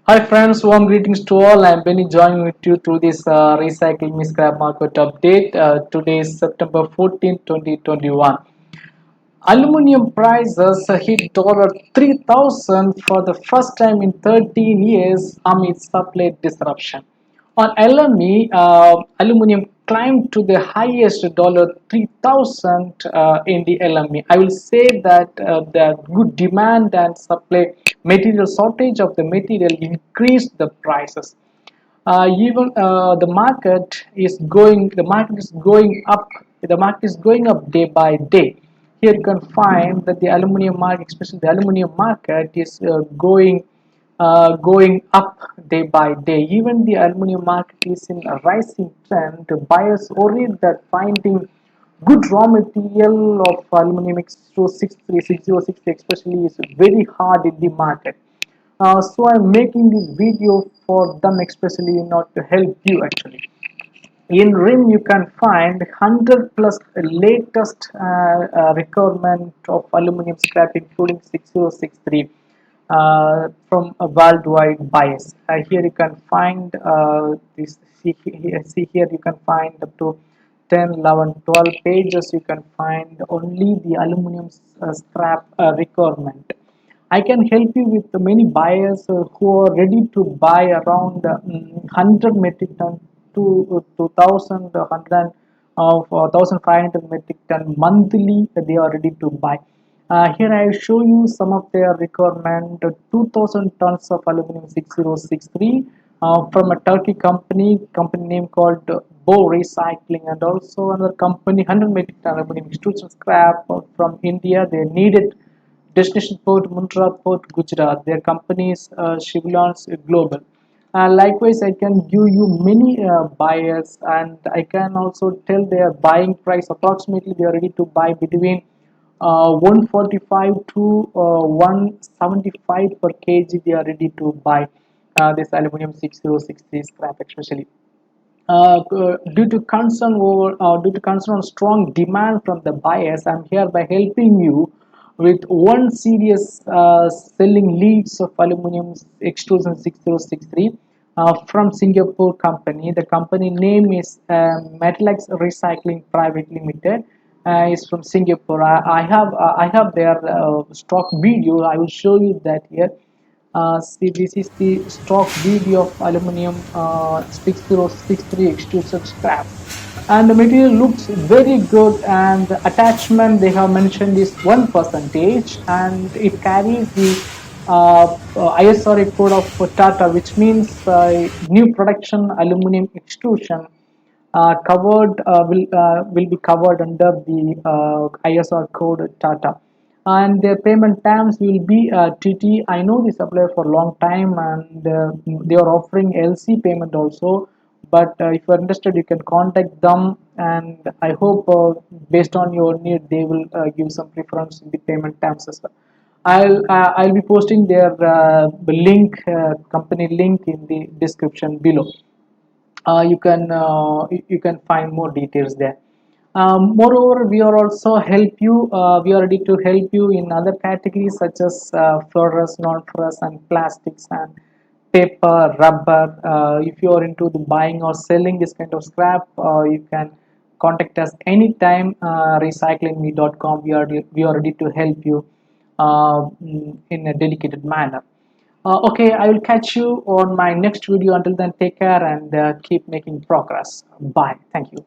Hi friends, warm greetings to all. I'm Benny joining with you through this recycling scrap market update. Today is September 14, 2021. Aluminium prices hit $3,000 for the first time in 13 years amid supply disruption. On LME, aluminium climbed to the highest $3,000 in the LME. I will say that the good demand and supply material shortage of the material increased the prices. Even the market is going up day by day. Here you can find that the aluminium market, especially the aluminium market, is going up day by day. Even the aluminium market is in a rising trend. The buyers worried that finding good raw material of aluminium X063 especially is very hard in the market. So I'm making this video for them especially not to help you actually. In RIM you can find 100 plus latest requirement of aluminum scrap including 6063 from a worldwide bias. Here you can find this. See here you can find up to 10, 11, 12 pages. You can find only the aluminum scrap requirement. I can help you with many buyers who are ready to buy around 100 metric ton to 2000 100 of 1500 metric ton monthly. They are ready to buy. Here I show you some of their requirement: 2000 tons of aluminum 6063 from a Turkey company name called Bole Recycling, and also another company 100 metric ton aluminum extrusion scrap from India. They needed destination port Mundra Port, Gujarat. Their company is Shivlons Global. Likewise, I can give you many buyers, and I can also tell their buying price. Approximately, they are ready to buy between 145 to 175 per kg. They are ready to buy this aluminum 6063 scrap, especially. Due to concern on strong demand from the buyers, I'm here by helping you with one serious selling leads of aluminum extrusion 6063 from Singapore company. The company name is METALIX Recycling Private Limited. Is from Singapore. I have their stock video. I will show you that here. See, this is the stock video of aluminum 6063 extrusion scrap, and the material looks very good, and the attachment they have mentioned is 1%, and it carries the ISRI code of TATA, which means new production aluminum extrusion covered will be covered under the ISR code TATA, and their payment terms will be TT. I know the supplier for a long time, and they are offering LC payment also. But if you are interested, you can contact them, and I hope based on your need, they will give some preference in the payment terms as well. I'll be posting their company link in the description below. You can find more details there. Moreover, we are ready to help you in other categories such as ferrous, non-ferrous, and plastics, and paper, rubber. If you are into the buying or selling this kind of scrap, you can contact us anytime. Recyclingme.com. We are ready to help you in a dedicated manner. Okay, I will catch you on my next video. Until then, take care and keep making progress. Bye. Thank you.